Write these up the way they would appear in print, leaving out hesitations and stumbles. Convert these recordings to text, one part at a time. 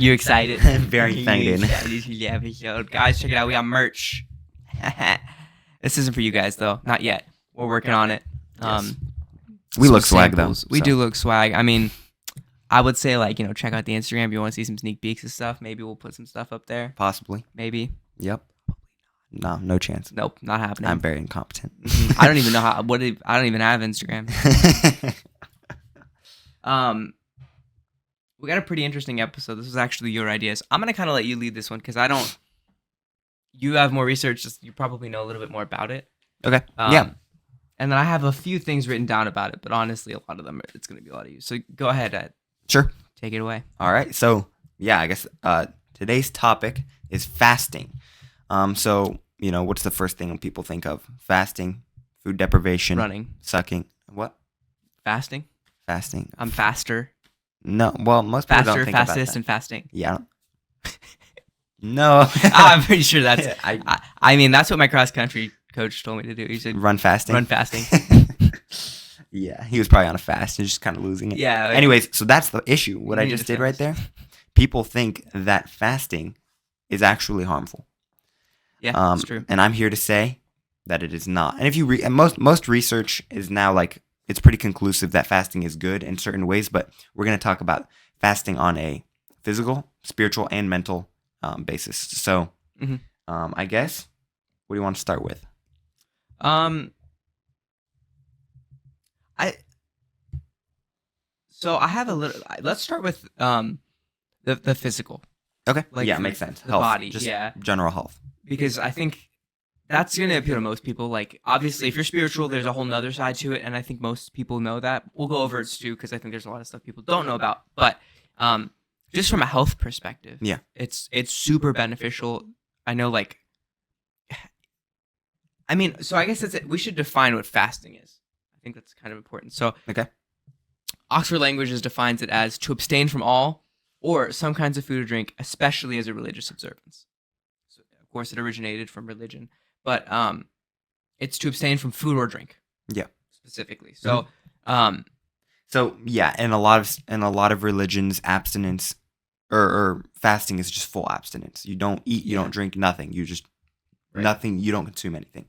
You excited? I'm very excited. Yeah, episode. Guys, check it out. We got merch. This isn't for you guys, though. Not yet. We're working on it. Yes. We look swag, though. We do look swag. I mean, I would say, like, check out the Instagram if you want to see some sneak peeks and stuff. Maybe we'll put some stuff up there. Possibly. Maybe. Yep. No chance. Nope, not happening. I'm very incompetent. I don't even know how. I don't even have Instagram. We got a pretty interesting episode. This was actually your ideas. I'm gonna kind of let you lead this one because I don't. You have more research. You probably know a little bit more about it. Okay. Yeah. And then I have a few things written down about it, but honestly, a lot of them it's gonna be a lot of you. So go ahead, Ed. Sure. Take it away. All right. So yeah, I guess today's topic is fasting. So what's the first thing people think of? Fasting, food deprivation, Running, sucking. What? Fasting. I'm faster. No, well, most people Faster, don't think about fastest, that. and fasting. Yeah. No. I'm pretty sure that's. I I mean, that's what my cross country coach told me to do. He said, run fasting. "Run fasting." Yeah, he was probably on a fast and just kind of losing it. Yeah. Anyways, so that's the issue. What I just did right there. People think that fasting is actually harmful. Yeah, that's true. And I'm here to say that it is not. And if you and most research is now like it's pretty conclusive that fasting is good in certain ways, but we're going to talk about fasting on a physical, spiritual, and mental basis. So, I guess, what do you want to start with? So I have a little. Let's start with the physical. Okay. Like yeah, makes sense. The health, body, just yeah. general health. Because I think that's going to appeal to most people. Like, obviously, if you're spiritual, there's a whole nother side to it, and I think most people know that. We'll go over it too, because I think there's a lot of stuff people don't know about. But just from a health perspective, yeah, it's super beneficial. I know, like, I mean, so I guess we should define what fasting is. I think that's kind of important. So, okay. Oxford Languages defines it as to abstain from all or some kinds of food or drink, especially as a religious observance. So, of course, it originated from religion, but it's to abstain from food or drink. Yeah, specifically. So, so yeah, in a lot of religions, abstinence or fasting is just full abstinence. You don't eat, you don't drink, nothing. You just nothing. You don't consume anything.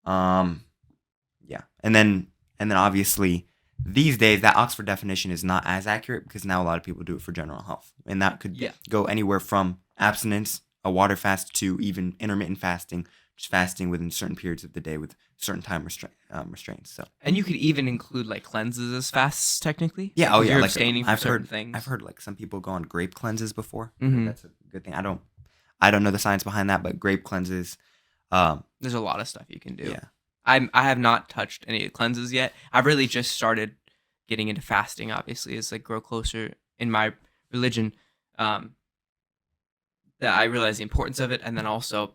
Yeah, and then obviously. These days, that Oxford definition is not as accurate because now a lot of people do it for general health. And that could go anywhere from abstinence, a water fast, to even intermittent fasting, just fasting within certain periods of the day with certain time restraints. So, and you could even include like cleanses as fasts, technically. Yeah, oh yeah. You're like, abstaining from certain things. I've heard like some people go on grape cleanses before. Mm-hmm. That's a good thing. I don't know the science behind that, but grape cleanses. There's a lot of stuff you can do. Yeah. I have not touched any cleanses yet. I've really just started getting into fasting, obviously, as like grow closer in my religion. That I realize the importance of it, and then also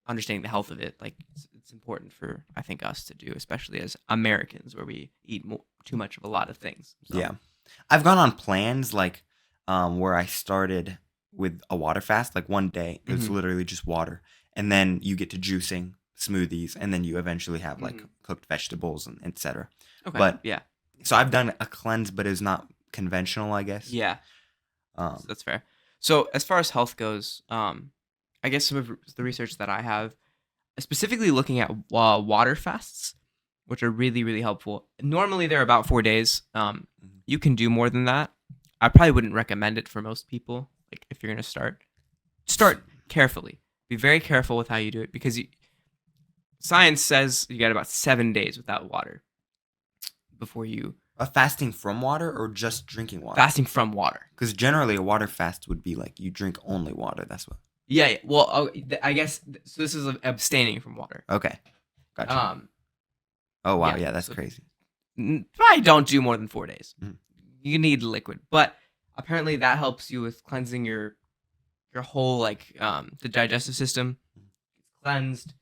understanding the health of it. Like it's important for I think us to do, especially as Americans, where we eat too much of a lot of things. So. Yeah, I've gone on plans like where I started with a water fast. Like one day it was literally just water, and then you get to juicing. Smoothies, and then you eventually have like cooked vegetables and etc. Okay. But yeah, so I've done a cleanse, but it's not conventional, I guess. Yeah, so that's fair. So as far as health goes, I guess some of the research that I have, specifically looking at water fasts, which are really really helpful. Normally they're about 4 days. You can do more than that. I probably wouldn't recommend it for most people. Like if you're gonna start carefully. Be very careful with how you do it because science says you got about 7 days without water before you... Fasting from water or just drinking water? Fasting from water. Because generally a water fast would be like you drink only water. That's what... Yeah. Well, I guess... So this is abstaining from water. Okay. Gotcha. Oh, wow. Yeah, that's crazy. Probably don't do more than 4 days. Mm-hmm. You need liquid. But apparently that helps you with cleansing your whole, like, the digestive system. It's cleansed.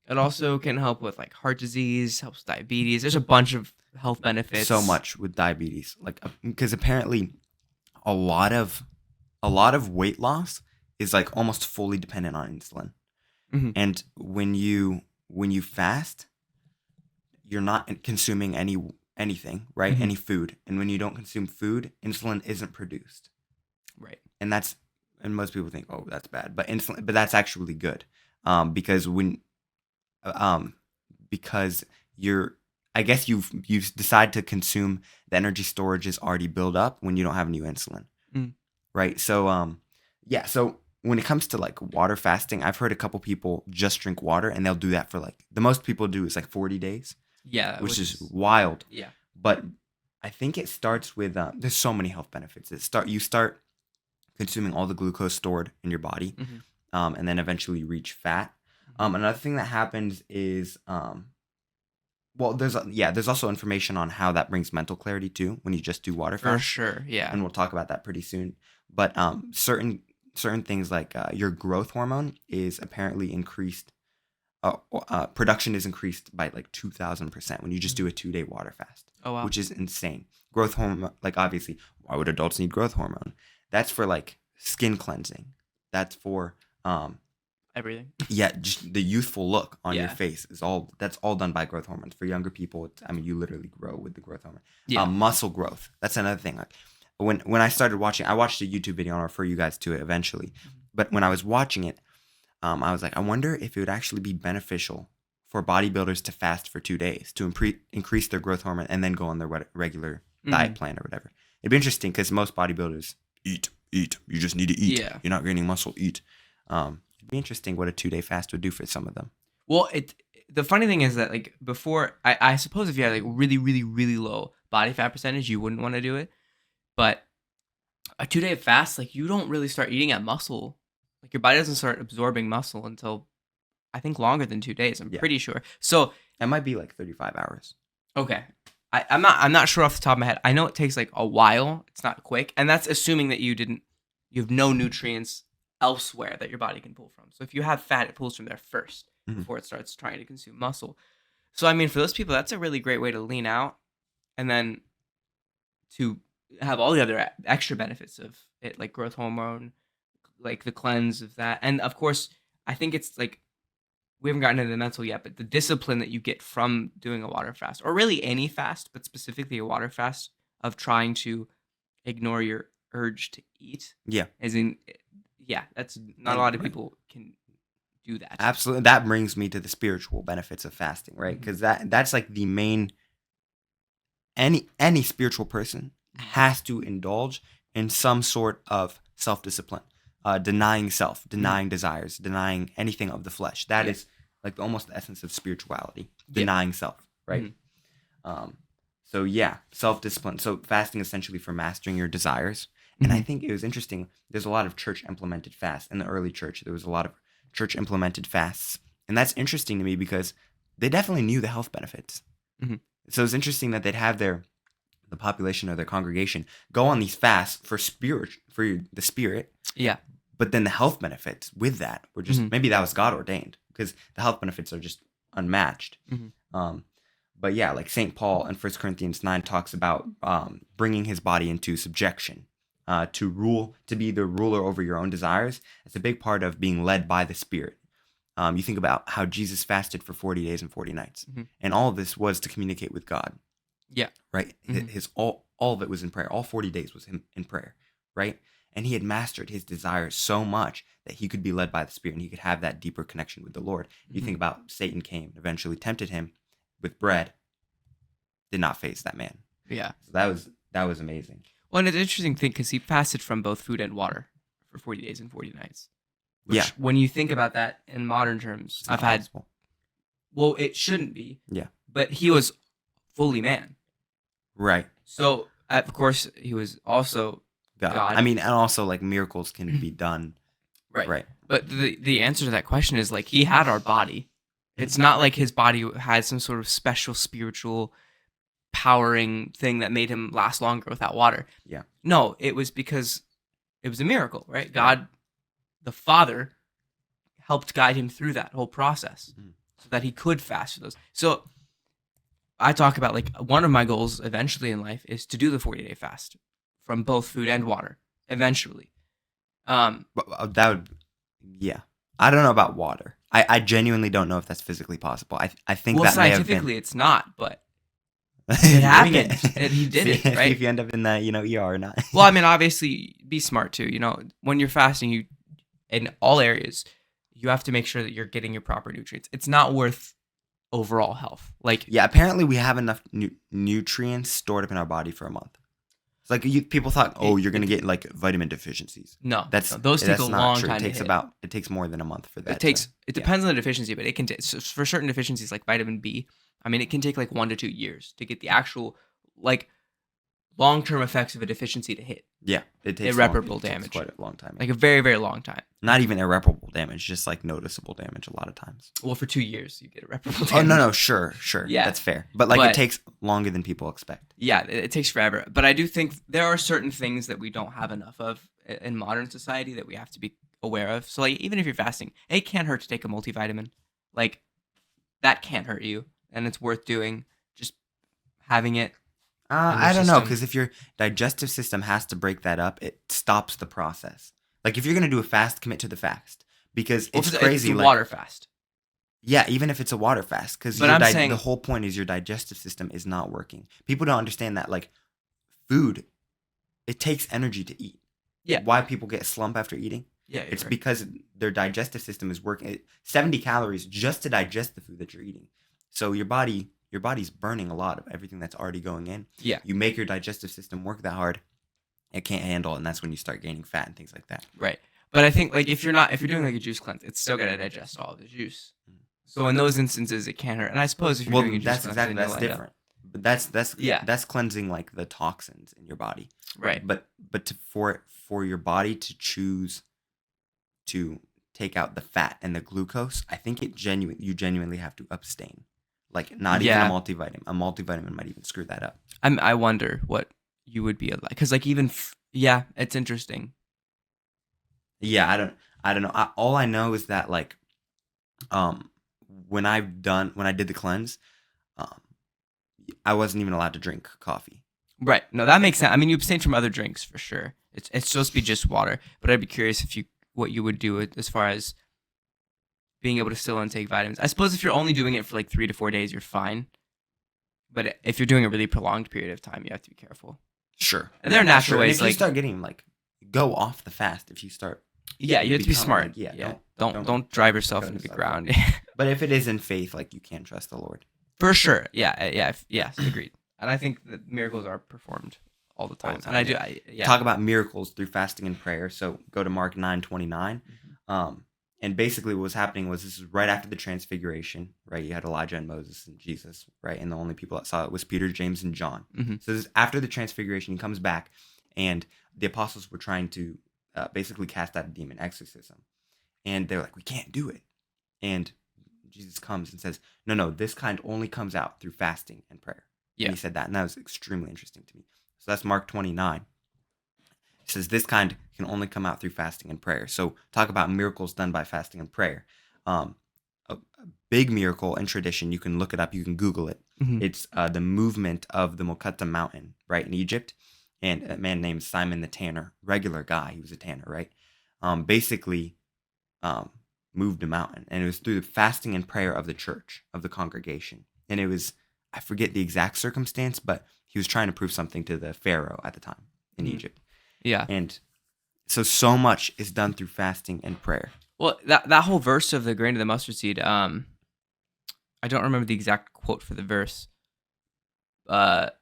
It also can help with like heart disease, helps with diabetes. There's a bunch of health benefits. So much with diabetes, like because apparently a lot of weight loss is like almost fully dependent on insulin. Mm-hmm. And when you fast, you're not consuming anything, right? Mm-hmm. Any food, and when you don't consume food, insulin isn't produced. Right. And most people think, oh, that's bad, but that's actually good, because because I guess you decide to consume the energy storage is already built up when you don't have new insulin, right? So yeah. So when it comes to like water fasting, I've heard a couple people just drink water, and they'll do that for like the most people do is like 40 days. Yeah, which is wild. Yeah, but I think it starts with there's so many health benefits. You start consuming all the glucose stored in your body, and then eventually reach fat. Another thing that happens is well, there's also information on how that brings mental clarity too when you just do water fast. For sure, yeah. And we'll talk about that pretty soon. But certain things like your growth hormone is apparently increased. Production is increased by like 2,000% when you just do a 2-day water fast. Oh wow. Which is insane. Growth hormone, like obviously, why would adults need growth hormone? That's for like skin cleansing. That's for everything. Yeah, just the youthful look on your face that's all done by growth hormones. For younger people, you literally grow with the growth hormone. Yeah. Muscle growth. That's another thing. Like when I started watching, I watched a YouTube video, and I'll refer you guys to it eventually. But when I was watching it, I was like, I wonder if it would actually be beneficial for bodybuilders to fast for 2 days to increase their growth hormone and then go on their regular diet plan or whatever. It'd be interesting because most bodybuilders eat. You just need to eat. Yeah. You're not gaining muscle. Eat. It'd be interesting what a 2-day fast would do for some of them. Well, the funny thing is that like before, I suppose if you had like really, really, really low body fat percentage, you wouldn't want to do it. But a 2-day fast, like you don't really start eating at muscle. Like your body doesn't start absorbing muscle until I think longer than 2 days. I'm pretty sure. So it might be like 35 hours. Okay. I'm not sure off the top of my head. I know it takes like a while. It's not quick. And that's assuming that you have no nutrients elsewhere that your body can pull from. So if you have fat, it pulls from there first before it starts trying to consume muscle. So I mean, for those people, that's a really great way to lean out and then to have all the other extra benefits of it, like growth hormone, like the cleanse of that. And of course, I think it's like, we haven't gotten into the mental yet, but the discipline that you get from doing a water fast, or really any fast, but specifically a water fast, of trying to ignore your urge to eat. Yeah. That's not a lot of people can do that. Absolutely. That brings me to the spiritual benefits of fasting, right? Because that's like the main, any spiritual person has to indulge in some sort of self-discipline. Denying self, denying desires, denying anything of the flesh. That is like almost the essence of spirituality. Denying self, right? So yeah, self-discipline. So fasting essentially for mastering your desires. And I think it was interesting. There's a lot of church implemented fasts in the early church. There was a lot of church implemented fasts, and that's interesting to me because they definitely knew the health benefits. So it's interesting that they'd have the population of their congregation go on these fasts for the spirit. Yeah. But then the health benefits with that were just maybe that was God ordained because the health benefits are just unmatched. But yeah, like St. Paul in 1 Corinthians 9 talks about bringing his body into subjection, to be the ruler over your own desires. It's a big part of being led by the Spirit. You think about how Jesus fasted for 40 days and 40 nights, and all of this was to communicate with God. Yeah. Right. His all of it was in prayer. All 40 days was him in prayer. Right. And he had mastered his desires so much that he could be led by the Spirit and he could have that deeper connection with the Lord. You think about Satan came, eventually tempted him with bread, did not face that man. Yeah. So that was amazing. Well, and it's an interesting thing because he fasted from both food and water for 40 days and 40 nights. Which, when you think about that in modern terms, well, it shouldn't be. Yeah. But he was fully man. Right. So, of course, he was also God. I mean, and also like miracles can be done. Right. But the answer to that question is like he had our body. It's not like his body had some sort of special spiritual powering thing that made him last longer without water. Yeah. No, it was because it was a miracle, right? God, the Father, helped guide him through that whole process so that he could fast for those. So I talk about like one of my goals eventually in life is to do the 40-day fast from both food and water eventually. That would, yeah. I don't know about water. I genuinely don't know if that's physically possible. I think that may have been. Scientifically it's not, but It happened. He did it, right? See if you end up in the ER or not. Well, I mean, obviously, be smart too. When you're fasting, in all areas, you have to make sure that you're getting your proper nutrients. It's not worth overall health. Yeah, apparently we have enough nutrients stored up in our body for a month. It's like people thought, you're gonna get like vitamin deficiencies. No, those take a long time. It takes more than a month for that. It depends on the deficiency, but it can take for certain deficiencies like vitamin B. I mean, it can take like 1 to 2 years to get the actual like long-term effects of a deficiency to hit. Yeah, it takes irreparable damage. Quite a long time. Like a very, very long time. Not even irreparable damage, just like noticeable damage a lot of times. Well, for 2 years you get irreparable damage. Oh no, sure, yeah, that's fair. But it takes longer than people expect. Yeah, it takes forever. But I do think there are certain things that we don't have enough of in modern society that we have to be aware of. So like even if you're fasting, it can't hurt to take a multivitamin. Like that can't hurt you, and it's worth doing. Just having it. I don't know, because if your digestive system has to break that up, it stops the process. Like if you're gonna do a fast, commit to the fast, because it's crazy. It's a water fast. Yeah, even if it's a water fast, because the whole point is your digestive system is not working. People don't understand that. Like food, it takes energy to eat. Yeah. Why people get slump after eating? Yeah, it's because their digestive system is working 70 calories just to digest the food that you're eating. So your body's burning a lot of everything that's already going in. Yeah. You make your digestive system work that hard, it can't handle it, and that's when you start gaining fat and things like that. Right. But I think like if you're doing like a juice cleanse, it's still gonna digest all of the juice. So in those instances, it can't hurt. And I suppose if you're doing a juice cleanse, that's different. But that's cleansing like the toxins in your body. Right. But for your body to choose to take out the fat and the glucose, I think you genuinely have to abstain. Like not even a multivitamin. A multivitamin might even screw that up. I wonder what you would be like, because like even it's interesting. Yeah, I don't know. All I know is that like, when I did the cleanse, I wasn't even allowed to drink coffee. Right. No, that makes sense. I mean, you abstain from other drinks for sure. It's supposed to be just water, but I'd be curious what you would do as far as being able to still intake vitamins. I suppose if you're only doing it for like 3 to 4 days, you're fine. But if you're doing a really prolonged period of time, you have to be careful. Sure. And there are natural ways. If you start getting like, go off the fast. If you start. Yeah, you have to be smart. Like, don't drive yourself into the ground. But if it is in faith, like you can trust the Lord. For sure. Yeah. Yes, agreed. And I think that miracles are performed all the time. And I do. Talk about miracles through fasting and prayer. So go to Mark 9:29. And basically what was happening was this is right after the transfiguration, right? You had Elijah and Moses and Jesus, right? And the only people that saw it was Peter, James, and John. Mm-hmm. So this is after the transfiguration, he comes back, and the apostles were trying to basically cast out a demon, exorcism. And they're like, we can't do it. And Jesus comes and says, no, this kind only comes out through fasting and prayer. Yeah. And he said that, and that was extremely interesting to me. So that's Mark 29. It says this kind can only come out through fasting and prayer. So talk about miracles done by fasting and prayer. A big miracle in tradition, you can look it up, you can Google it. Mm-hmm. It's the movement of the Mokata mountain, right, in Egypt. And a man named Simon the Tanner, regular guy, he was a tanner, right? Basically moved a mountain. And it was through the fasting and prayer of the church, of the congregation. And it was, I forget the exact circumstance, but he was trying to prove something to the Pharaoh at the time in Egypt. Yeah. And so much is done through fasting and prayer. Well, that whole verse of the grain of the mustard seed, I don't remember the exact quote for the verse, but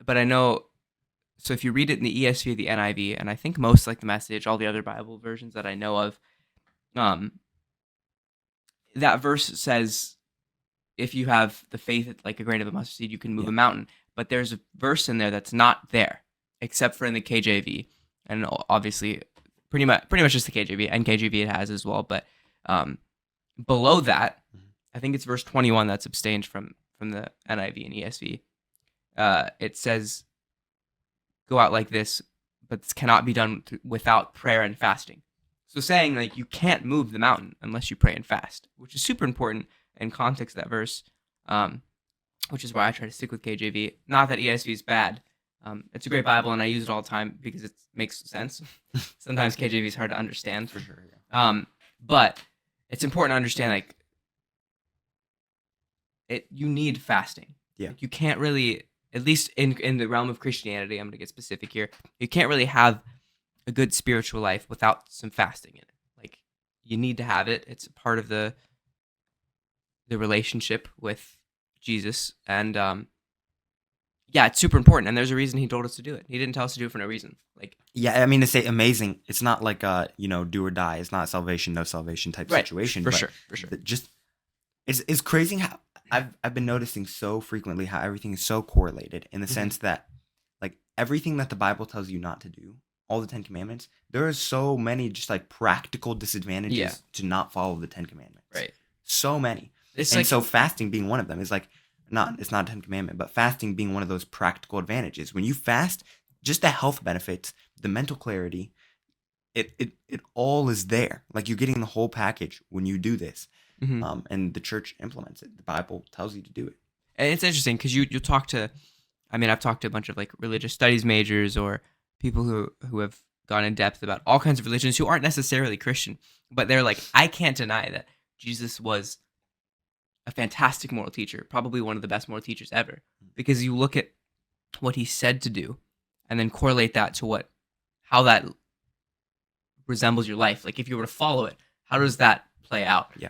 I know, so if you read it in the ESV, the NIV, and I think most like the Message, all the other Bible versions that I know of, that verse says, if you have the faith like a grain of a mustard seed, you can move a mountain. But there's a verse in there that's not there, except for in the KJV. And obviously, pretty much just the KJV, and KJV it has as well. But below that, I think it's verse 21 that's abstained from the NIV and ESV. It says, "Go out like this, but this cannot be done without prayer and fasting." So saying like you can't move the mountain unless you pray and fast, which is super important in context of that verse. Which is why I try to stick with KJV. Not that ESV is bad. It's a great Bible, and I use it all the time because it makes sense. Sometimes KJV is hard to understand. For sure, yeah. But it's important to understand, like, you need fasting. Yeah. Like, you can't really at least in the realm of Christianity, I'm going to get specific here. You can't really have a good spiritual life without some fasting in it. Like, you need to have it. It's a part of the relationship with Jesus, and yeah, it's super important, and there's a reason he told us to do it. He didn't tell us to do it for no reason. Like, yeah, I mean, to say amazing, it's not like a, do or die. It's not salvation, no salvation type situation. For sure. Just it's crazy how I've been noticing so frequently how everything is so correlated in the sense that, like, everything that the Bible tells you not to do, all the 10 Commandments, there are so many just like practical disadvantages to not follow the 10 Commandments. Right. So many. So fasting being one of them is like, it's not a 10 Commandment, but fasting being one of those practical advantages. When you fast, just the health benefits, the mental clarity, it all is there. Like, you're getting the whole package when you do this. And the church implements it. The Bible tells you to do it. And it's interesting because you talk to, I mean, I've talked to a bunch of like religious studies majors or people who have gone in depth about all kinds of religions who aren't necessarily Christian, but they're like, I can't deny that Jesus was a fantastic moral teacher, probably one of the best moral teachers ever, because you look at what he said to do and then correlate that to how that resembles your life. Like, if you were to follow it, how does that play out? Yeah.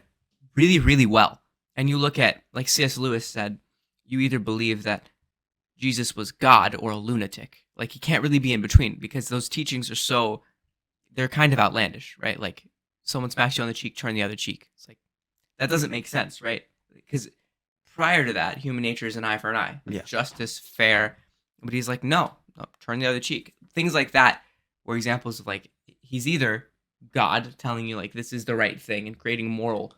Really, really well. And you look at, like C.S. Lewis said, you either believe that Jesus was God or a lunatic. Like, he can't really be in between because those teachings are they're kind of outlandish, right? Like, someone smacks you on the cheek, turn the other cheek. It's like, that doesn't make sense, right? Because prior to that, human nature is an eye for an eye. Like, justice, fair. But he's like, no, turn the other cheek. Things like that were examples of, like, he's either God telling you, like, this is the right thing and creating moral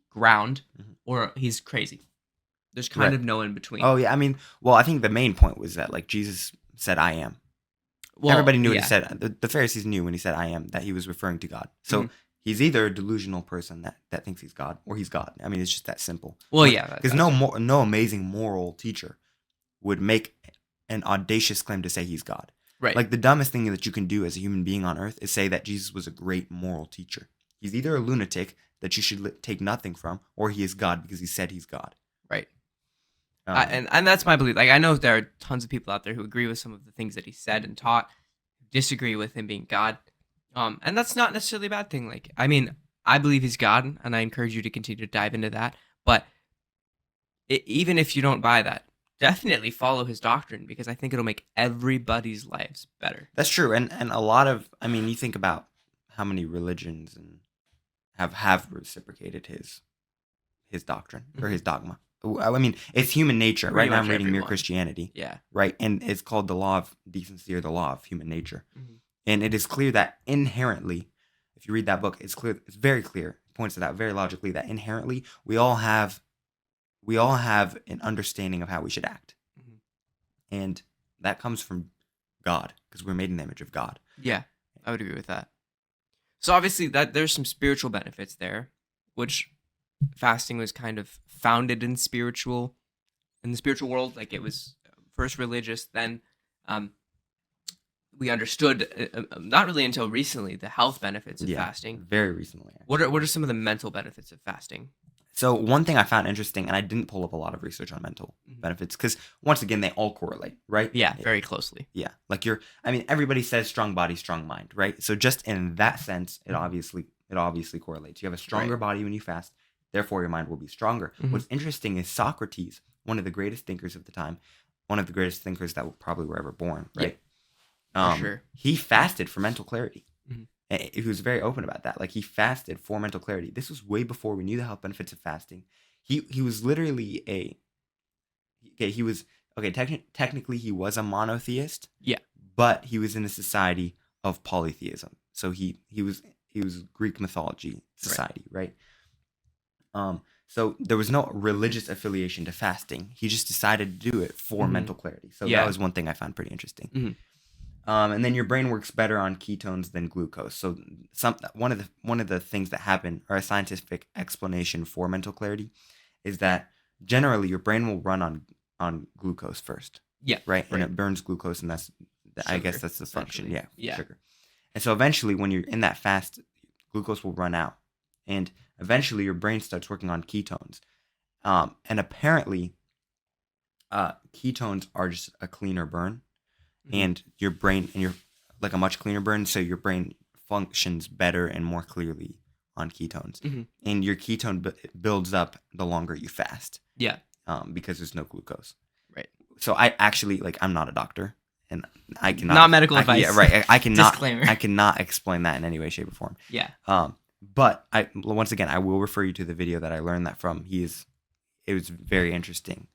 ground, or he's crazy. There's kind of no in between. Oh, yeah. I mean, well, I think the main point was that, like, Jesus said, I am. Well, everybody knew what he said. The Pharisees knew when he said, I am, that he was referring to God. So he's either a delusional person that thinks he's God, or he's God. I mean, it's just that simple. Well, yeah. Because no amazing moral teacher would make an audacious claim to say he's God. Right. Like, the dumbest thing that you can do as a human being on earth is say that Jesus was a great moral teacher. He's either a lunatic that you should take nothing from, or he is God because he said he's God. Right. And that's my belief. Like, I know there are tons of people out there who agree with some of the things that he said and taught, disagree with him being God. And that's not necessarily a bad thing. Like, I mean, I believe he's God, and I encourage you to continue to dive into that. But even if you don't buy that, definitely follow his doctrine, because I think it'll make everybody's lives better. That's true. And a lot of, I mean, you think about how many religions and have reciprocated his doctrine or his dogma. I mean, it's human nature. Right now I'm reading Mere Christianity. Yeah. Right? And it's called The Law of Decency or The Law of Human Nature. And it is clear that inherently, if you read that book, it's very clear. It points it out very logically that inherently we all have an understanding of how we should act. And that comes from God, because we're made in the image of God. Yeah, I would agree with that. So obviously there's some spiritual benefits there, which fasting was kind of founded in the spiritual world. Like, it was first religious, then we understood not really until recently the health benefits of fasting. Very recently. What are some of the mental benefits of fasting? So one thing I found interesting, and I didn't pull up a lot of research on mental benefits, because once again, they all correlate, right? Yeah, very closely. Yeah. Like, everybody says strong body, strong mind, right? So just in that sense, it obviously correlates. You have a stronger body when you fast, therefore your mind will be stronger. What's interesting is Socrates, one of the greatest thinkers of the time, one of the greatest thinkers that probably were ever born, right? For sure. He fasted for mental clarity. He was very open about that. Like, he fasted for mental clarity. This was way before we knew the health benefits of fasting. He was literally technically he was a monotheist. Yeah. But he was in a society of polytheism. So he was Greek mythology society, right? So there was no religious affiliation to fasting. He just decided to do it for mental clarity. So that was one thing I found pretty interesting. And then your brain works better on ketones than glucose. So one of the things that happen, or a scientific explanation for mental clarity, is that generally your brain will run on glucose first. Yeah. Right? And it burns glucose, and I guess that's the function. Yeah. Sugar. And so eventually, when you're in that fast, glucose will run out, and eventually your brain starts working on ketones. And apparently, ketones are just a cleaner burn, Mhm. and your brain and your like a much cleaner burn, so your brain functions better and more clearly on ketones, Mhm. and your ketone builds up the longer you fast. Yeah. Because there's no glucose. Right. So I actually I'm not a doctor, and I cannot Not medical advice. Yeah, right. I cannot. Disclaimer. I cannot explain that in any way, shape, or form. Yeah. But once again I will refer you to the video that I learned that from. It was very interesting.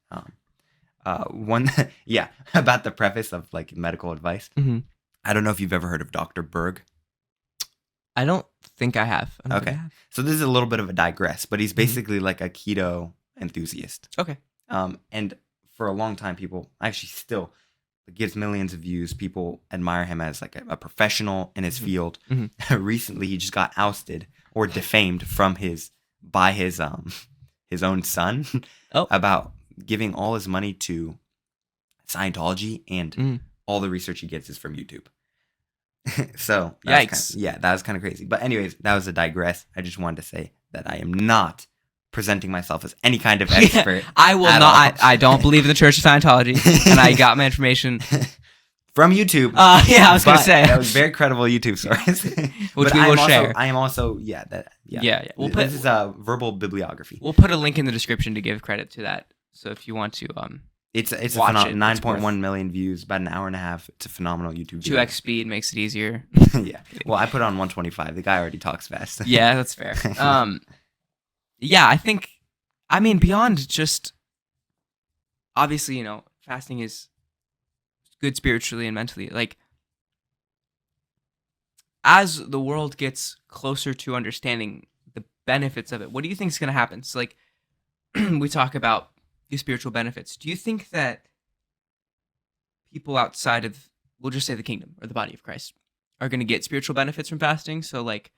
One yeah, about the preface of like medical advice. Mm-hmm. I don't know if you've ever heard of Dr. Berg. I don't think I have. Okay. So this is a little bit of a digress, but he's basically like a keto enthusiast. Okay. And for a long time, people actually still gives millions of views. People admire him as like a professional in his field. Mm-hmm. Recently, he just got ousted or defamed by his own son about giving all his money to Scientology, and all the research he gets is from YouTube. So yikes. That was kind of crazy. But anyways, that was a digress. I just wanted to say that I am not presenting myself as any kind of expert. I will not. I don't believe in the Church of Scientology, and I got my information from YouTube. I was going to say that was very credible YouTube source, which we will share. I am also yeah. We'll this is a verbal bibliography. We'll put a link in the description to give credit to that. So if you want to, it's a phenomenal 9.1 million views, about an hour and a half. It's a phenomenal YouTube video. 2x speed makes it easier. Yeah. Well, I put it on 125. The guy already talks fast. Yeah, that's fair. Yeah, I think, beyond just, obviously, fasting is good spiritually and mentally. Like, as the world gets closer to understanding the benefits of it, what do you think is going to happen? So, like, we talk about the spiritual benefits. Do you think that people outside of, we'll just say the kingdom or the body of Christ, are going to get spiritual benefits from fasting? So, like,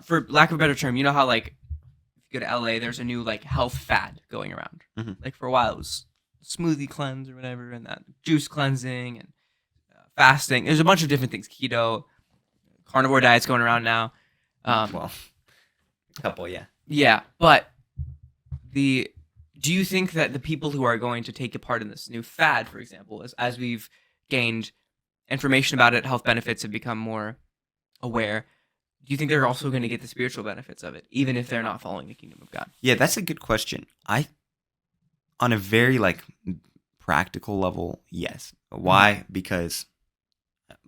for lack of a better term, you know how, like, if you go to LA, there's a new, like, health fad going around. Mm-hmm. Like, for a while, it was smoothie cleanse or whatever, and that juice cleansing and fasting. There's a bunch of different things. Keto, carnivore diets going around now. Well, a couple, yeah. Yeah, but do you think that the people who are going to take a part in this new fad, for example, as we've gained information about it, health benefits have become more aware, do you think they're also going to get the spiritual benefits of it, even if they're not following the kingdom of God? Yeah, that's a good question. On a very like practical level, yes. Why? Mm-hmm. Because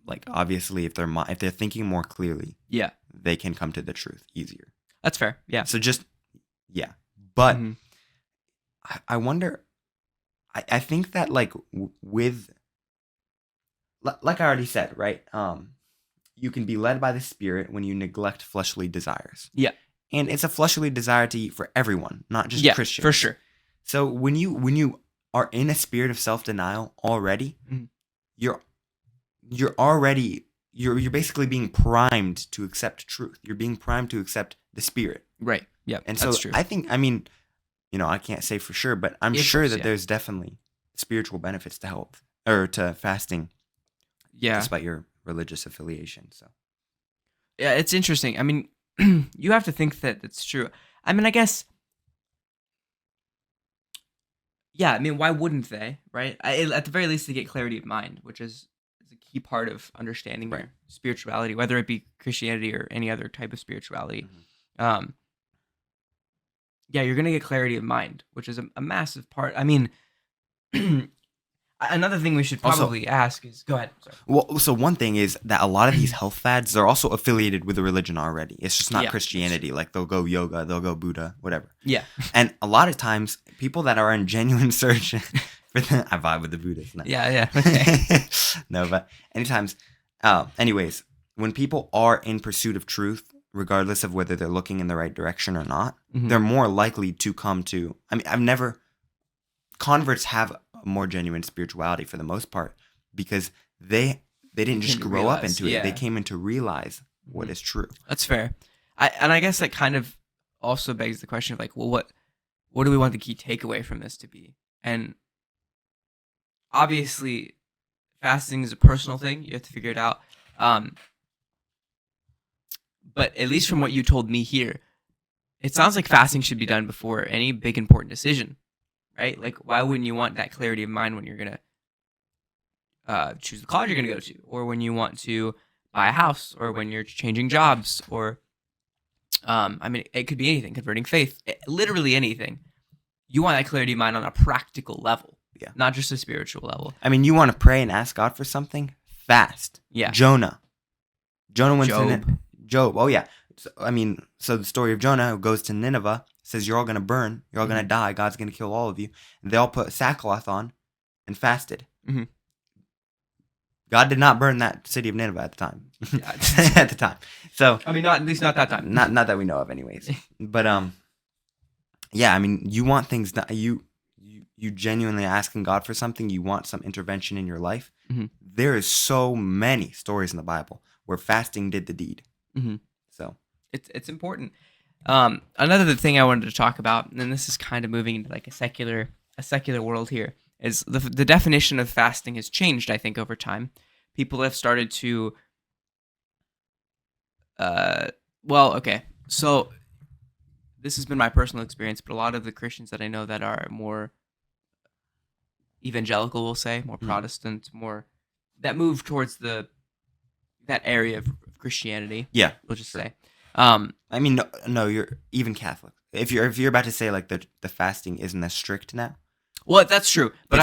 like obviously if they're thinking more clearly, yeah, they can come to the truth easier. That's fair. Yeah. So but mm-hmm. I wonder. I think that like with like I already said, right? You can be led by the Spirit when you neglect fleshly desires. Yeah. And it's a fleshly desire to eat for everyone, not just Christians. For sure. So when you are in a spirit of self-denial already, mm-hmm. you're basically being primed to accept truth. You're being primed to accept the Spirit. Right. Yeah. And so that's true. I think, I can't say for sure, but I'm sure that there's definitely spiritual benefits to health or to fasting. Yeah. Despite your religious affiliation. So. Yeah, it's interesting. You have to think that it's true. I guess. Yeah, why wouldn't they, right? At the very least, they get clarity of mind, which is a key part of understanding their spirituality, whether it be Christianity or any other type of spirituality. Mm-hmm. You're going to get clarity of mind, which is a massive part. Another thing we should probably ask is, go ahead. Sorry. Well, so one thing is that a lot of these health fads, they're also affiliated with a religion already. It's just not Christianity. Like they'll go yoga, they'll go Buddha, whatever. Yeah. And a lot of times, people that are in genuine search for I vibe with the Buddhists. No. Yeah. Okay. No, but anyways, when people are in pursuit of truth, regardless of whether they're looking in the right direction or not, mm-hmm. they're more likely to come to. Converts have a more genuine spirituality for the most part because they didn't just grow up into it. They came in to realize what is true. That's fair. I guess that kind of also begs the question of like, well, what do we want the key takeaway from this to be? And obviously, fasting is a personal thing. You have to figure it out. But at least from what you told me here, it sounds like fasting should be done before any big important decision. right? Like, why wouldn't you want that clarity of mind when you're going to choose the college you're going to go to, or when you want to buy a house, or when you're changing jobs, or, I mean, it could be anything, converting faith, literally anything. You want that clarity of mind on a practical level, not just a spiritual level. I mean, you want to pray and ask God for something? Fast. Yeah. Jonah went Job. to Job. Oh, yeah. So, I mean, so the story of Jonah, who goes to Nineveh, says, you're all going to burn. You're all going to die. God's going to kill all of you. And they all put sackcloth on and fasted. Mm-hmm. God did not burn that city of Nineveh at the time. At the time. So, I mean, at least not that time. Not that we know of anyways. But, yeah, I mean, you want things that you genuinely asking God for something. You want some intervention in your life. Mm-hmm. There is so many stories in the Bible where fasting did the deed. Mm-hmm. So it's important. Another thing I wanted to talk about, and this is kind of moving into like a secular world here, is the definition of fasting has changed, I think, over time. People have started to okay. So this has been my personal experience, but a lot of the Christians that I know that are more evangelical, we'll say, more Protestant, more that move towards that area of Christianity. Yeah, we'll just say. I mean, no, you're even Catholic. If you're about to say like the fasting isn't as strict now. Well, that's true, but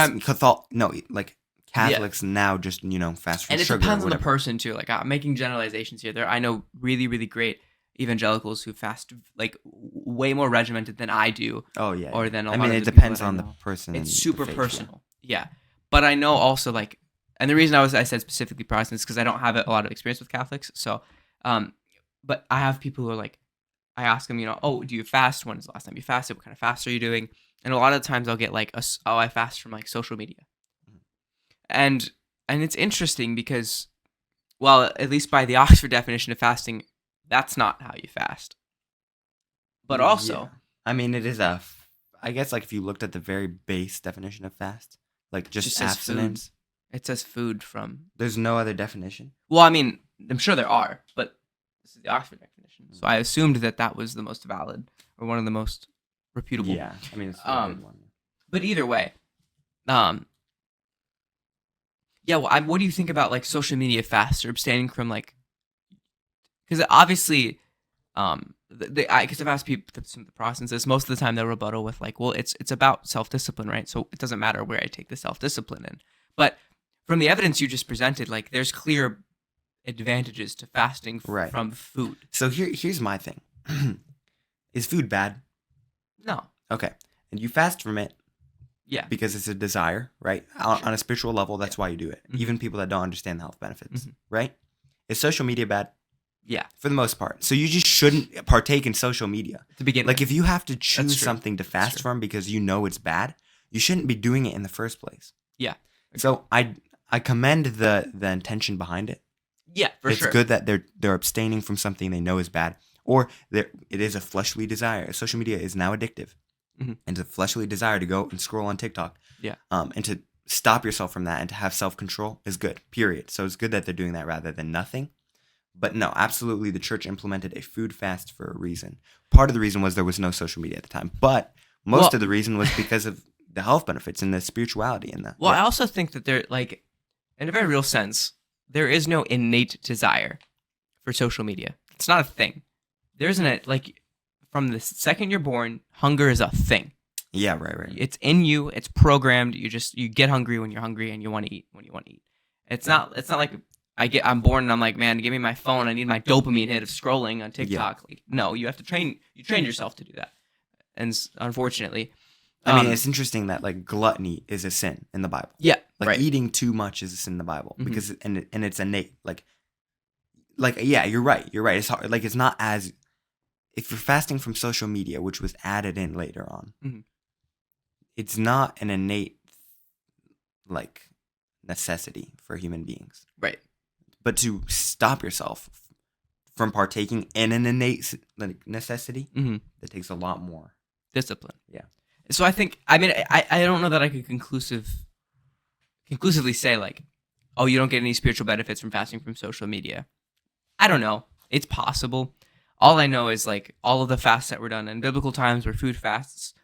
Catholics now just fast from and it sugar. depends on the person too. Like, I'm making generalizations here. I know really, really great evangelicals who fast like way more regimented than I do. Oh yeah. Or than I mean, it depends on the person. It's super personal. Yeah, but I know also like, and the reason I said specifically Protestants because I don't have a lot of experience with Catholics. So, but I have people who are like, I ask them, oh, do you fast? When is the last time you fasted? What kind of fast are you doing? And a lot of times I'll get like, I fast from like social media. And it's interesting because, well, at least by the Oxford definition of fasting, that's not how you fast. But also, I mean, it is I guess like if you looked at the very base definition of fast, like just abstinence. It says food from. There's no other definition. Well, I mean, I'm sure there are, but this is the Oxford definition. So I assumed that was the most valid or one of the most reputable. Yeah, I mean, it's a good one. But either way, yeah. Well, what do you think about like social media fasts or abstaining from like? Because obviously, because I've asked people, some of the Protestants this, most of the time they'll rebuttal with like, well, it's about self-discipline, right? So it doesn't matter where I take the self-discipline in. But from the evidence you just presented, like there's clear advantages to fasting from food. So here's my thing. Is food bad? No. Okay. And you fast from it. Yeah. Because it's a desire, right? On a spiritual level, that's why you do it. Mm-hmm. Even people that don't understand the health benefits, right? Is social media bad? Yeah. For the most part. So you just shouldn't partake in social media. To begin with. Like if you have to choose something to fast from because you know it's bad, you shouldn't be doing it in the first place. Yeah. Okay. So I commend the intention behind it. Yeah, for sure. It's good that they're abstaining from something they know is bad. Or it is a fleshly desire. Social media is now addictive. Mm-hmm. And it's a fleshly desire to go and scroll on TikTok. Yeah. And to stop yourself from that and to have self-control is good, period. So it's good that they're doing that rather than nothing. But no, absolutely, the church implemented a food fast for a reason. Part of the reason was there was no social media at the time. But most of the reason was because of the health benefits and the spirituality in that. Well, I also think that there, like, in a very real sense, there is no innate desire for social media. It's not a thing. There isn't like, from the second you're born, hunger is a thing. Yeah, right. It's in you. It's programmed. You get hungry when you're hungry, and you want to eat when you want to eat. It's not like I'm born and I'm like, man, give me my phone. I need my dopamine hit of scrolling on TikTok. Yeah. Like, no, you have to train yourself to do that. And unfortunately, I mean, it's interesting that like gluttony is a sin in the Bible. Yeah, like eating too much is a sin in the Bible because and it's innate. Like yeah, you're right. It's hard. Like it's not as if you're fasting from social media, which was added in later on. It's not an innate like necessity for human beings, right? But to stop yourself from partaking in an innate necessity, that takes a lot more discipline. Yeah. So I think, I mean, I don't know that I could conclusively say like, oh, you don't get any spiritual benefits from fasting from social media. I don't know. It's possible. All I know is like all of the fasts that were done in biblical times were food fasts.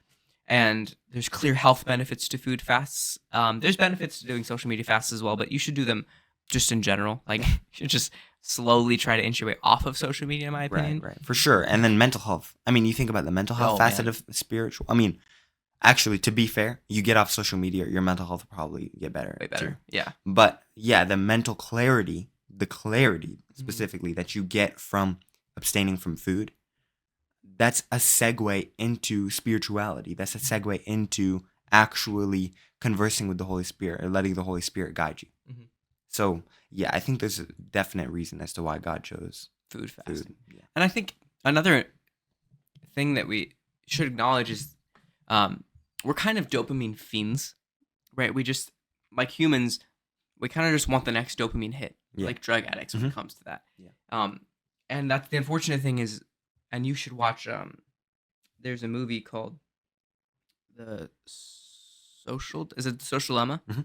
and there's clear health benefits to food fasts. There's benefits to doing social media fasts as well, but you should do them just in general. Like, you should just slowly try to inch your way off of social media, in my opinion. Right, for sure. And then mental health. I mean, you think about the mental health facet of spiritual. I mean, actually, to be fair, you get off social media, your mental health will probably get better. Way better, yeah. But yeah, the mental clarity, specifically that you get from abstaining from food, that's a segue into spirituality. That's a segue into actually conversing with the Holy Spirit or letting the Holy Spirit guide you. Mm-hmm. So yeah, I think there's a definite reason as to why God chose food fasting. Yeah. And I think another thing that we should acknowledge is we're kind of dopamine fiends, right? We just, like humans, we kind of just want the next dopamine hit, like drug addicts when it comes to that. Yeah. And that's the unfortunate thing is, and you should watch, there's a movie called is it The Social Dilemma? Mm-hmm.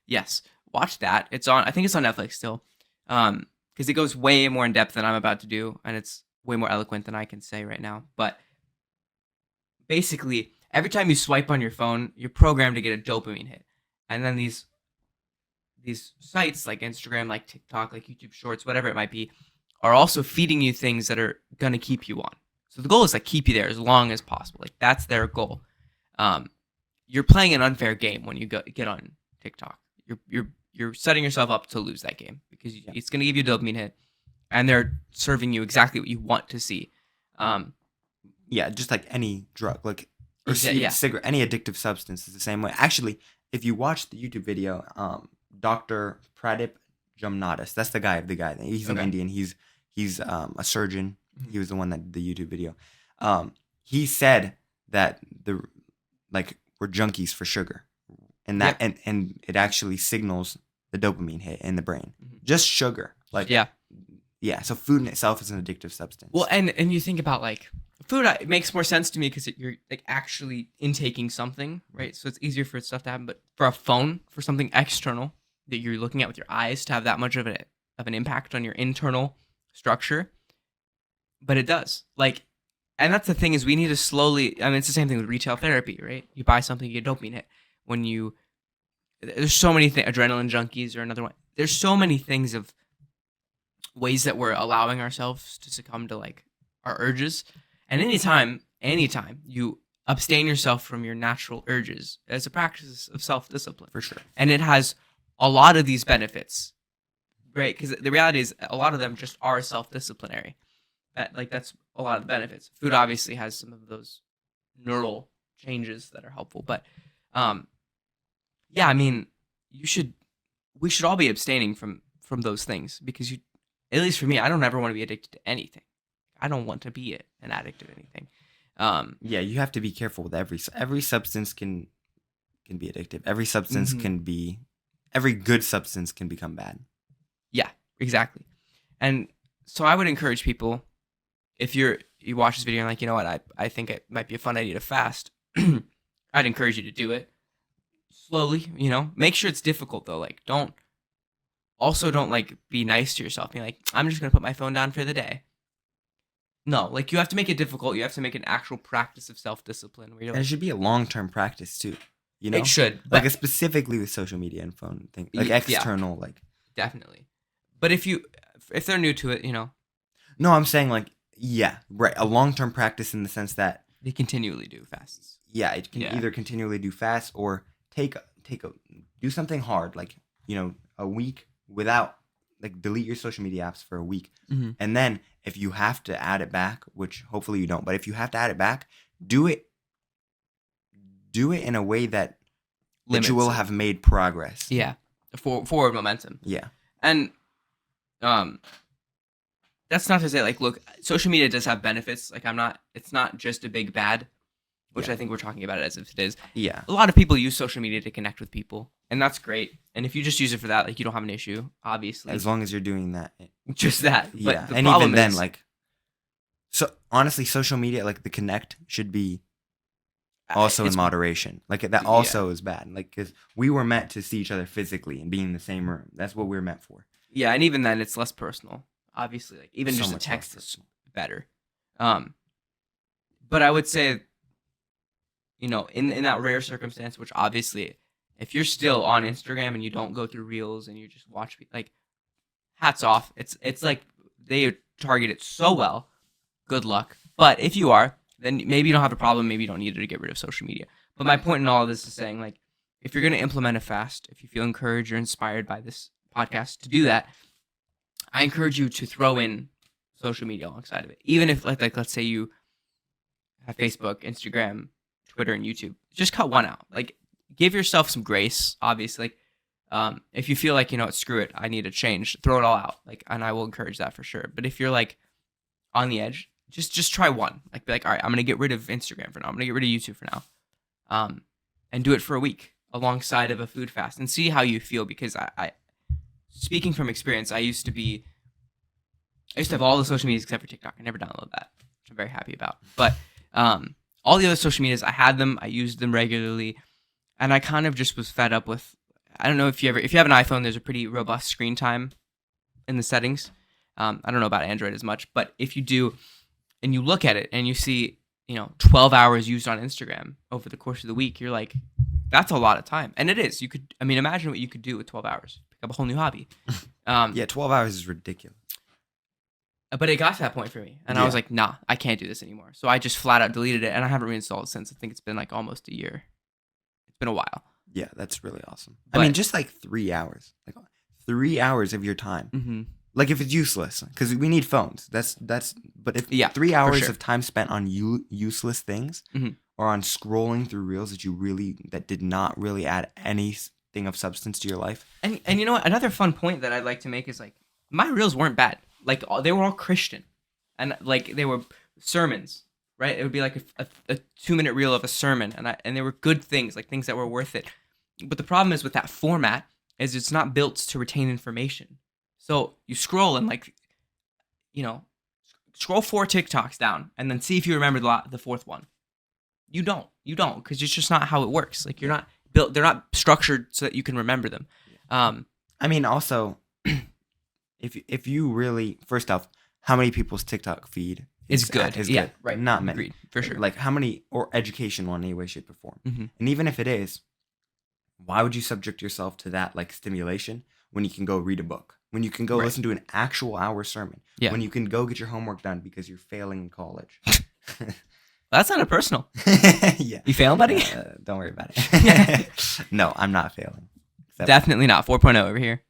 Yes. Watch that. I think it's on Netflix still. Because it goes way more in depth than I'm about to do, and it's way more eloquent than I can say right now. But basically, every time you swipe on your phone, you're programmed to get a dopamine hit. And then these sites like Instagram, like TikTok, like YouTube Shorts, whatever it might be, are also feeding you things that are going to keep you on. So the goal is like keep you there as long as possible. Like that's their goal. You're playing an unfair game when you get on TikTok. You're setting yourself up to lose that game because it's going to give you a dopamine hit, and they're serving you exactly what you want to see. Yeah, just like any drug, like cigarette, any addictive substance is the same way. Actually, if you watch the YouTube video, Dr. Pradip Jamnadas, that's the guy. He's an Indian. He's a surgeon. Mm-hmm. He was the one that did the YouTube video. He said that we're junkies for sugar, and that and it actually signals the dopamine hit in the brain. Mm-hmm. Just sugar, yeah. So food in itself is an addictive substance. Well, and you think about like food, it makes more sense to me because you're like actually intaking something, right? So it's easier for stuff to happen. But for a phone, for something external that you're looking at with your eyes, to have that much of an impact on your internal structure, but it does. Like, and that's the thing is we need to slowly. I mean, it's the same thing with retail therapy, right? You buy something, you get a dopamine hit. There's so many things. Adrenaline junkies or another one. There's so many things of ways that we're allowing ourselves to succumb to like our urges. And anytime you abstain yourself from your natural urges as a practice of self-discipline. For sure. And it has a lot of these benefits, right? Because the reality is a lot of them just are self-disciplinary. That's a lot of the benefits. Food obviously has some of those neural changes that are helpful. But yeah, I mean, we should all be abstaining from those things because at least for me, I don't ever want to be addicted to anything. I don't want to be an addict to anything. Yeah, you have to be careful with every substance can be addictive. Every substance every good substance can become bad. Yeah, exactly. And so I would encourage people, if you watch this video and like, you know what, I think it might be a fun idea to fast, I'd encourage you to do it slowly, make sure it's difficult though. Like don't like be nice to yourself. Be like, I'm just going to put my phone down for the day. No, like you have to make it difficult. You have to make an actual practice of self-discipline. Where and it should be a long-term practice too. It should. Like specifically with social media and phone things. Like external, like. Definitely. But if they're new to it, No, I'm saying like, yeah, right. A long-term practice in the sense that. They continually do fasts. Yeah, it can either continually do fasts or do something hard, like, a week without, like, delete your social media apps for a week. Mm-hmm. And then if you have to add it back, which hopefully you don't, but if you have to add it back, do it in a way that you will have made progress. Yeah. Forward momentum. Yeah. And that's not to say, like, look, social media does have benefits. Like, it's not just a big bad, which I think we're talking about it as if it is. Yeah. A lot of people use social media to connect with people, and that's great. And if you just use it for that, like, you don't have an issue, obviously. As long as you're doing that. Just that. Yeah. But and even then, like, so honestly, social media, like, the connect should be also in moderation. Like, that also is bad. Like, because we were meant to see each other physically and be in the same room. That's what we're meant for. Yeah, and even then, it's less personal. Obviously, like, even just a text is better. But I would say in that rare circumstance, which obviously, if you're still on Instagram and you don't go through reels and you just watch, like, hats off. It's like they target it so well. Good luck. But if you are, then maybe you don't have a problem. Maybe you don't need to get rid of social media. But my point in all of this is saying, like, if you're going to implement a fast, if you feel encouraged or inspired by this podcast to do that, I encourage you to throw in social media alongside of it. Even if, like let's say you have Facebook, Instagram, Twitter, and YouTube, just cut one out. Like, give yourself some grace, obviously. If you feel like, screw it, I need to change, throw it all out. Like, and I will encourage that for sure. But if you're like on the edge, just try one. Like, be like, all right, I'm going to get rid of Instagram for now. I'm going to get rid of YouTube for now. And do it for a week alongside of a food fast and see how you feel. Because I speaking from experience, I used to have all the social medias except for TikTok. I never downloaded that, which I'm very happy about. But all the other social medias, I had them. I used them regularly. And I kind of just was fed up with, I don't know if you have an iPhone, there's a pretty robust screen time in the settings. I don't know about Android as much, but if you do, and you look at it and you see, 12 hours used on Instagram over the course of the week, you're like, that's a lot of time. And it is. Imagine what you could do with 12 hours. Pick up a whole new hobby. Yeah, 12 hours is ridiculous. But it got to that point for me. And I was like, nah, I can't do this anymore. So I just flat out deleted it, and I haven't reinstalled it since. I think it's been like almost a year. It's been a while. Yeah, that's really awesome. But, just like 3 hours. Like 3 hours of your time. Mm-hmm. Like, if it's useless, because we need phones. But if 3 hours of time spent on useless things, mm-hmm. or on scrolling through reels that did not really add anything of substance to your life. And you know what? Another fun point that I'd like to make is, like, my reels weren't bad. Like, they were all Christian. And, like, they were sermons, right? It would be like a 2-minute reel of a sermon. And they were good things, like things that were worth it. But the problem is with that format is it's not built to retain information. So you scroll and, like, scroll 4 TikToks down and then see if you remember the fourth one. You don't, because it's just not how it works. Like, you're not built, they're not structured so that you can remember them. Also, if you really, first off, how many people's TikTok feed is good? Good. Right. Not many. Agreed, for sure. Like, how many, or educational in any way, shape, or form. Mm-hmm. And even if it is, why would you subject yourself to that, like, stimulation when you can go read a book? When you can go listen to an actual hour sermon? Yeah. When you can go get your homework done because you're failing in college? That's not a personal. Yeah. You failing, buddy? Don't worry about it. No, I'm not failing. Definitely not. 4.0 over here.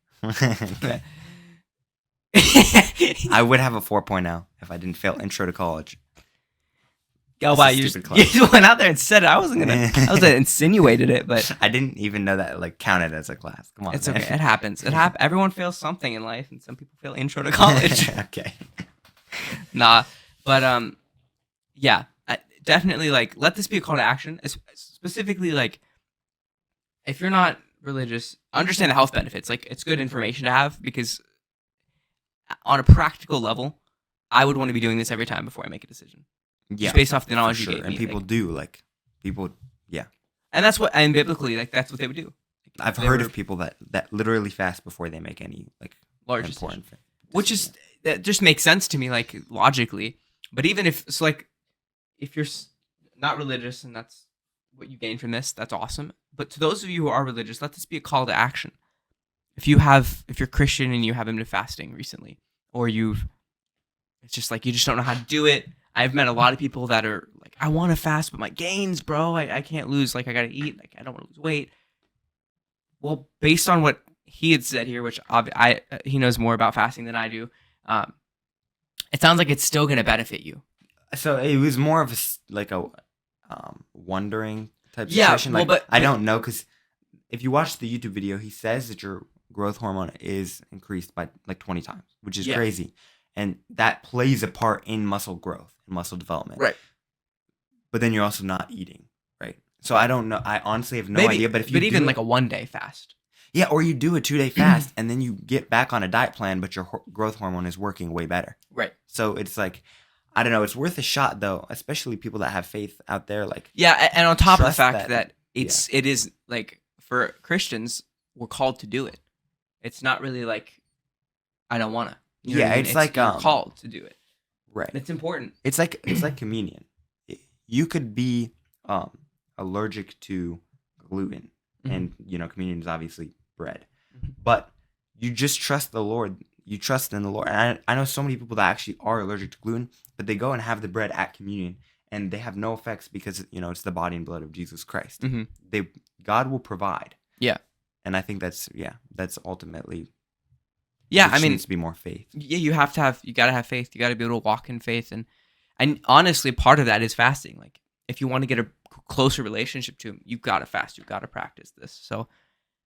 I would have a 4.0 if I didn't fail intro to college. Oh, wow, you just went out there and said it. I wasn't gonna. I was insinuated it, but I didn't even know that, like, counted as a class. Come on, it's okay. It happens. Everyone fails something in life, and some people fail intro to college. Okay. Nah, but yeah, definitely, like, let this be a call to action. Specifically, like, if you're not religious, understand the health benefits. Like, it's good information to have, because on a practical level, I would want to be doing this every time before I make a decision. Yeah, just based off the knowledge you gave and me. People do, like, yeah. And biblically, like, that's what they would do. I've heard of people that literally fast before they make any, like, large important decision. Which is, that just makes sense to me, like, logically. But even if you're not religious and that's what you gain from this, that's awesome. But to those of you who are religious, let this be a call to action. If you're Christian and you haven't been fasting recently, or it's just like you just don't know how to do it. I've met a lot of people that are like, I want to fast, but my gains, bro, I can't lose. Like, I got to eat. Like, I don't want to lose weight. Well, based on what he had said here, which he knows more about fasting than I do, it sounds like it's still going to benefit you. So it was more of a wondering type situation. Well, like, I don't know, because if you watch the YouTube video, he says that your growth hormone is increased by like 20 times, which is crazy. And that plays a part in muscle growth and muscle development. Right. But then you're also not eating, right? So I don't know. I honestly have no idea. But even like a 1-day fast. Yeah, or you do a 2-day fast and then you get back on a diet plan, but your growth hormone is working way better. Right. So it's like, I don't know. It's worth a shot, though, especially people that have faith out there. Like, yeah, and on top of the fact that it is like, for Christians, we're called to do it. It's not really like, I don't want to. You know what I mean? It's like you're called to do it. Right. It's important. It's like communion. You could be allergic to gluten, and communion is obviously bread, Mm-hmm. but you just trust the Lord. You trust in the Lord. And I know so many people that actually are allergic to gluten, but they go and have the bread at communion, and they have no effects because it's the body and blood of Jesus Christ. Mm-hmm. God will provide. Yeah. And I think that's ultimately. Yeah, I mean, needs to be more faith. Yeah, you gotta have faith. You gotta be able to walk in faith, and honestly, part of that is fasting. Like, if you want to get a closer relationship to Him, you've got to fast. You've got to practice this. So,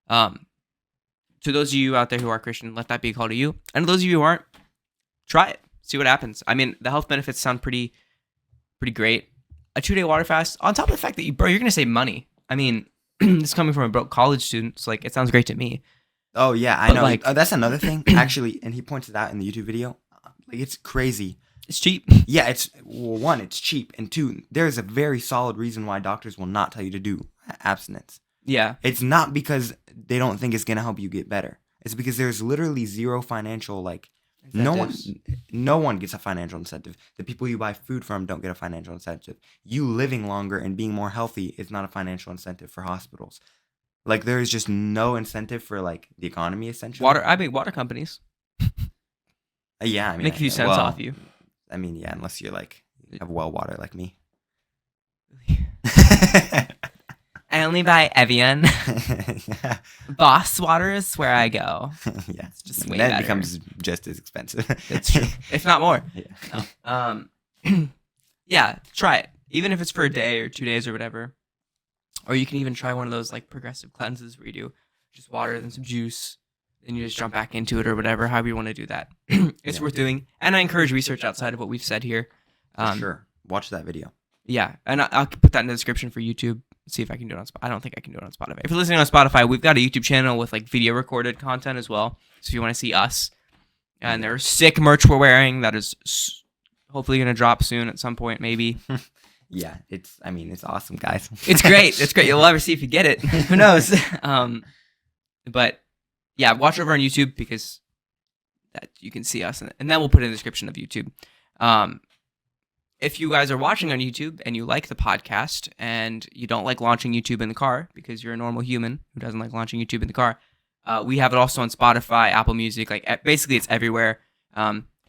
to those of you out there who are Christian, let that be a call to you. And those of you who aren't, try it. See what happens. I mean, the health benefits sound pretty great. A 2-day water fast, on top of the fact that you're gonna save money. I mean, this is coming from a broke college student. So, like, it sounds great to me. Oh yeah, I know. Like, that's another thing, actually, and he points it out in the YouTube video. Like, it's crazy. It's cheap. Yeah, it's cheap, and two, there's a very solid reason why doctors will not tell you to do abstinence. Yeah, it's not because they don't think it's gonna help you get better. It's because there's literally zero financial incentives. No one gets a financial incentive. The people you buy food from don't get a financial incentive. You living longer and being more healthy is not a financial incentive for hospitals. Like, there is just no incentive for, like, the economy, essentially. Water companies. Yeah, I mean, make a few cents off you. I mean, yeah, unless you're, like, have well water like me. I only buy Evian. Yeah. Boss water is where I go. Yeah, it's just way then better. It becomes just as expensive. That's true, if not more. Yeah. No. Yeah, try it, even if it's for a day or 2 days or whatever. Or you can even try one of those, like, progressive cleanses where you do just water and some juice, then you just jump back into it or whatever, however you want to do that. It's worth doing. And I encourage research outside of what we've said here. Sure. Watch that video. Yeah. And I'll put that in the description for YouTube. See if I can do it on Spotify. I don't think I can do it on Spotify. If you're listening on Spotify, we've got a YouTube channel with, like, video recorded content as well. So if you want to see us, and there's sick merch we're wearing that is hopefully going to drop soon at some point, maybe. Yeah, it's awesome, guys. It's great. It's great. You'll never see if you get it. Who knows? But yeah, watch over on YouTube because that you can see us, and then we'll put it in the description of YouTube. If you guys are watching on YouTube and you like the podcast and you don't like launching YouTube in the car because you're a normal human who doesn't like launching YouTube in the car, we have it also on Spotify, Apple Music. Like, basically, it's everywhere.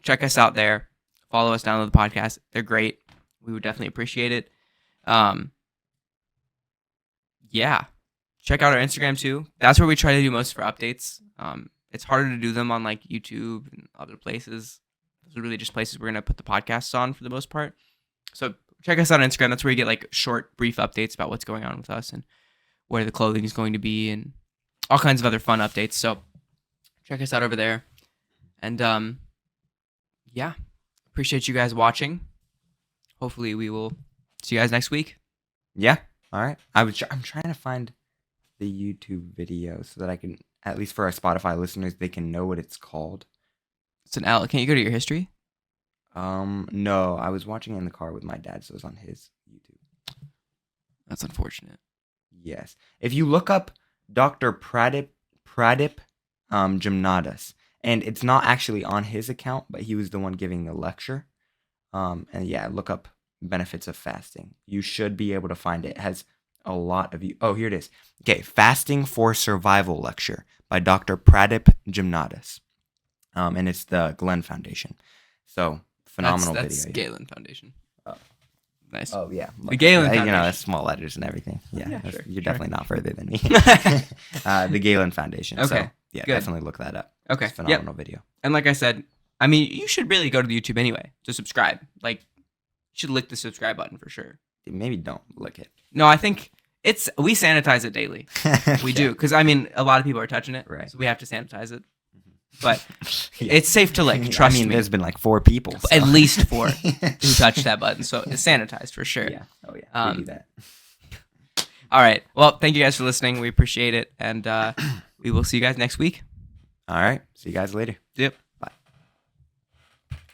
Check us out there. Follow us, download the podcast. They're great. We would definitely appreciate it. Yeah. Check out our Instagram too. That's where we try to do most of our updates. It's harder to do them on, like, YouTube and other places. Those are really just places we're going to put the podcasts on for the most part. So check us out on Instagram. That's where you get, like, short, brief updates about what's going on with us and where the clothing is going to be and all kinds of other fun updates. So check us out over there. And yeah, appreciate you guys watching. Hopefully we will see you guys next week. Yeah. All right. I'm trying to find the YouTube video so that I can, at least for our Spotify listeners, they can know what it's called. It's an L. Can't you go to your history? No. I was watching it in the car with my dad, so it's on his YouTube. That's unfortunate. Yes. If you look up Dr. Pradip Gymnadas, and it's not actually on his account, but he was the one giving the lecture. And yeah, look up benefits of fasting. You should be able to find it. It has a lot of you. Oh, here it is. Okay, Fasting for Survival lecture by Dr. Pradip Gymnadas. And it's the Glenn Foundation. So, phenomenal video. That's Galen Foundation. Oh. Nice. Oh, yeah. The Galen Foundation. That's small letters and everything. Yeah, sure, you're definitely not further than me. The Galen Foundation. Okay. So, yeah, good. Definitely look that up. Okay. It's a phenomenal video. And like I said, I mean, you should really go to the YouTube anyway to subscribe. Like, you should lick the subscribe button for sure. Maybe don't lick it. No, I think we sanitize it daily. We do. Because, I mean, a lot of people are touching it. Right. So we have to sanitize it. But it's safe to lick. Trust me. There's been like 4 people. So. At least 4 who touched that button. So it's sanitized for sure. Yeah. Oh, yeah. We do that. All right. Well, thank you guys for listening. We appreciate it. And we will see you guys next week. All right. See you guys later. Yep.